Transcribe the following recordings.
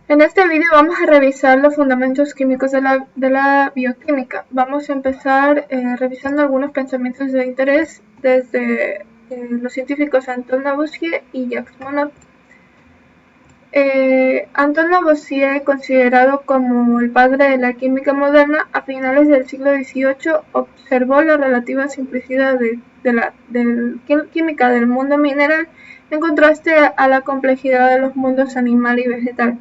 En este vídeo vamos a revisar los fundamentos químicos de la bioquímica. Vamos a empezar revisando algunos pensamientos de interés desde los científicos Antoine Lavoisier y Jacques Monod. Antoine Lavoisier, considerado como el padre de la química moderna, a finales del siglo XVIII observó la relativa simplicidad de la química del mundo mineral en contraste a la complejidad de los mundos animal y vegetal.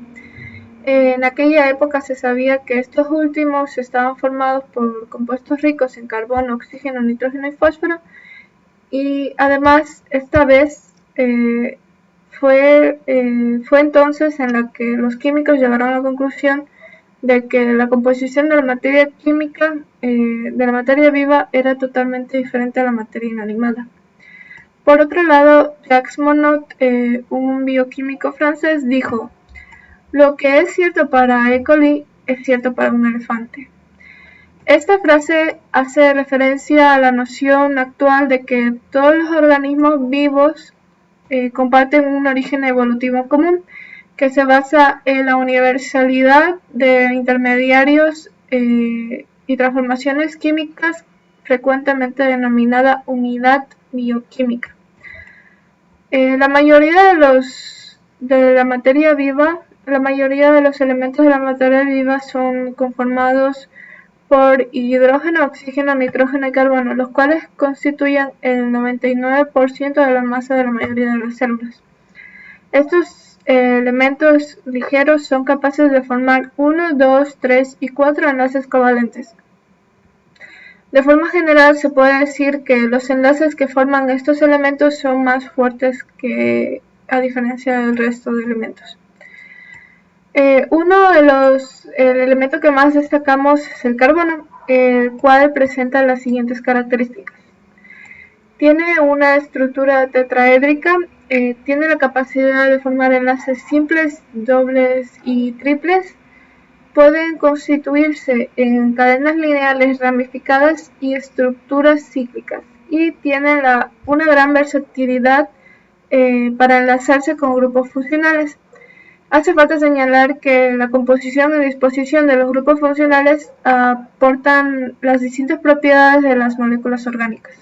En aquella época se sabía que estos últimos estaban formados por compuestos ricos en carbono, oxígeno, nitrógeno y fósforo, y además esta vez fue entonces en la que los químicos llegaron a la conclusión de que la composición de la materia química de la materia viva era totalmente diferente a la materia inanimada. Por otro lado, Jacques Monod, un bioquímico francés, dijo: "Lo que es cierto para E. coli es cierto para un elefante". Esta frase hace referencia a la noción actual de que todos los organismos vivos comparten un origen evolutivo común, que se basa en la universalidad de intermediarios y transformaciones químicas, frecuentemente denominada unidad bioquímica. La mayoría de la materia viva, la mayoría de los elementos de la materia viva son conformados por hidrógeno, oxígeno, nitrógeno y carbono, los cuales constituyen el 99% de la masa de la mayoría de las células. Estos elementos ligeros son capaces de formar 1, 2, 3 y 4 enlaces covalentes. De forma general, se puede decir que los enlaces que forman estos elementos son más fuertes que a diferencia del resto de elementos. Uno de los elementos que más destacamos es el carbono, el cual presenta las siguientes características. Tiene una estructura tetraédrica, tiene la capacidad de formar enlaces simples, dobles y triples. Pueden constituirse en cadenas lineales ramificadas y estructuras cíclicas, y tienen una gran versatilidad para enlazarse con grupos funcionales. Hace falta señalar que la composición y disposición de los grupos funcionales aportan las distintas propiedades de las moléculas orgánicas.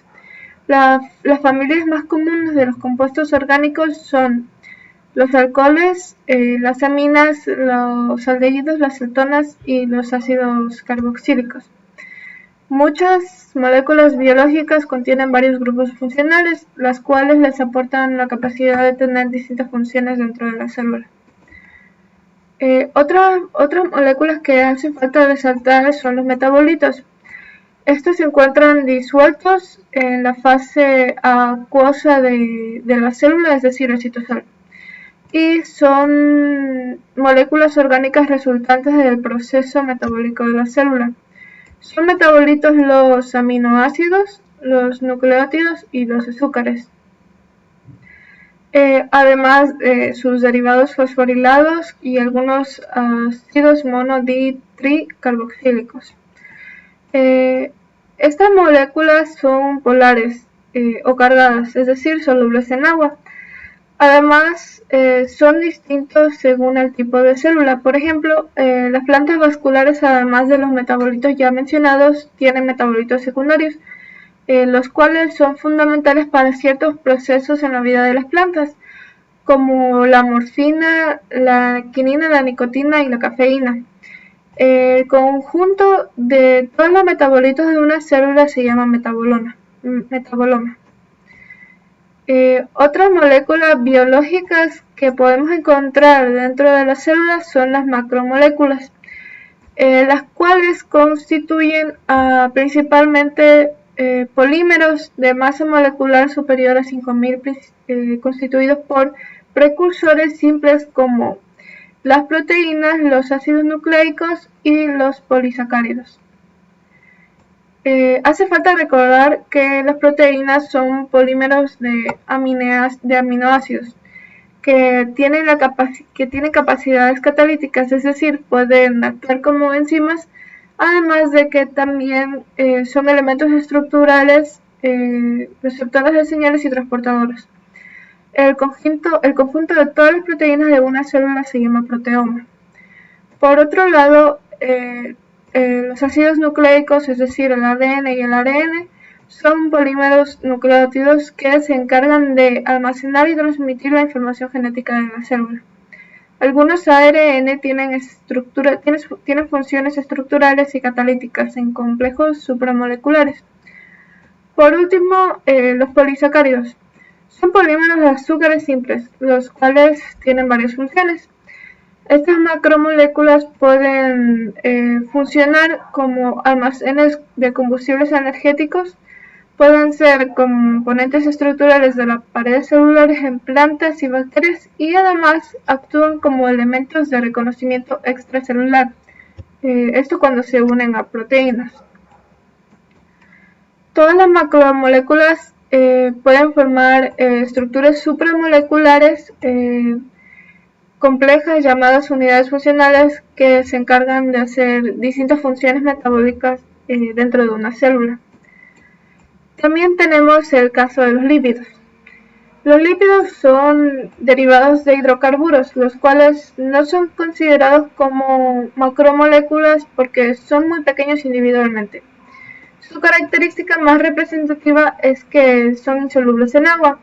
Las familias más comunes de los compuestos orgánicos son los alcoholes, las aminas, los aldehídos, las cetonas y los ácidos carboxílicos. Muchas moléculas biológicas contienen varios grupos funcionales, las cuales les aportan la capacidad de tener distintas funciones dentro de la célula. Otras moléculas que hace falta resaltar son los metabolitos. Estos se encuentran disueltos en la fase acuosa de la célula, es decir, el citosol, y son moléculas orgánicas resultantes del proceso metabólico de la célula. Son metabolitos los aminoácidos, los nucleótidos y los azúcares. Además, sus derivados fosforilados y algunos ácidos mono-di-tri-carboxílicos. Estas moléculas son polares o cargadas, es decir, solubles en agua. Además, son distintos según el tipo de célula. Por ejemplo, las plantas vasculares, además de los metabolitos ya mencionados, tienen metabolitos secundarios, los cuales son fundamentales para ciertos procesos en la vida de las plantas, como la morfina, la quinina, la nicotina y la cafeína. El conjunto de todos los metabolitos de una célula se llama metaboloma. Otras moléculas biológicas que podemos encontrar dentro de las células son las macromoléculas, las cuales constituyen principalmente polímeros de masa molecular superior a 5000, constituidos por precursores simples como las proteínas, los ácidos nucleicos y los polisacáridos. Hace falta recordar que las proteínas son polímeros de aminoácidos que tienen capacidades catalíticas, es decir, pueden actuar como enzimas, además de que también son elementos estructurales, receptores de señales y transportadores. El conjunto de todas las proteínas de una célula se llama proteoma. Por otro lado, los ácidos nucleicos, es decir, el ADN y el ARN, son polímeros nucleótidos que se encargan de almacenar y transmitir la información genética de la célula. Algunos ARN tienen funciones estructurales y catalíticas en complejos supramoleculares. Por último, los polisacáridos. Son polímeros de azúcares simples, los cuales tienen varias funciones. Estas macromoléculas pueden funcionar como almacenes de combustibles energéticos, pueden ser componentes estructurales de las paredes celulares en plantas y bacterias y además actúan como elementos de reconocimiento extracelular. Esto cuando se unen a proteínas. Todas las macromoléculas pueden formar estructuras supramoleculares complejas llamadas unidades funcionales que se encargan de hacer distintas funciones metabólicas dentro de una célula. También tenemos el caso de los lípidos. Los lípidos son derivados de hidrocarburos, los cuales no son considerados como macromoléculas porque son muy pequeños individualmente. Su característica más representativa es que son insolubles en agua.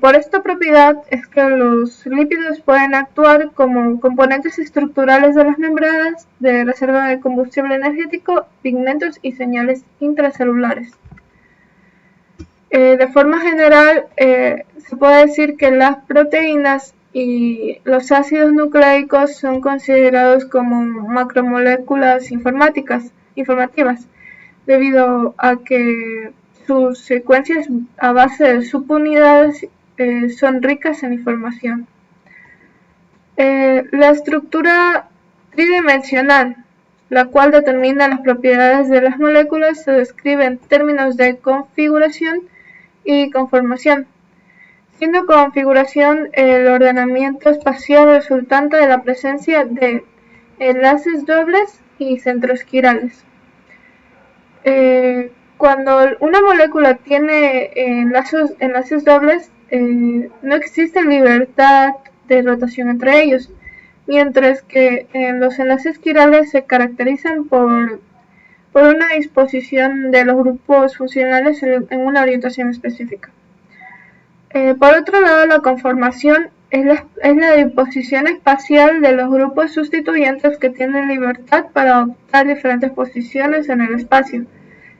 Por esta propiedad es que los lípidos pueden actuar como componentes estructurales de las membranas de reserva de combustible energético, pigmentos y señales intracelulares. De forma general, se puede decir que las proteínas y los ácidos nucleicos son considerados como macromoléculas informativas, debido a que sus secuencias a base de subunidades son ricas en información. La estructura tridimensional, la cual determina las propiedades de las moléculas, se describe en términos de configuración y conformación, siendo configuración el ordenamiento espacial resultante de la presencia de enlaces dobles y centroesquirales. Cuando una molécula tiene enlaces dobles, no existe libertad de rotación entre ellos, mientras que los enlaces quirales se caracterizan por una disposición de los grupos funcionales en una orientación específica. Por otro lado, la conformación es la disposición espacial de los grupos sustituyentes que tienen libertad para adoptar diferentes posiciones en el espacio.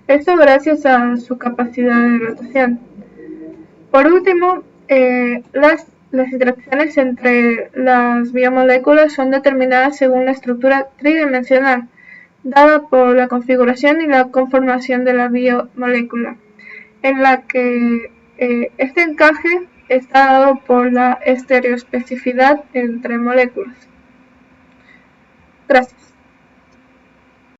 Esto gracias a su capacidad de rotación. Por último, las interacciones entre las biomoléculas son determinadas según la estructura tridimensional, dada por la configuración y la conformación de la biomolécula, en la que este encaje está dado por la estereoespecificidad entre moléculas. Gracias.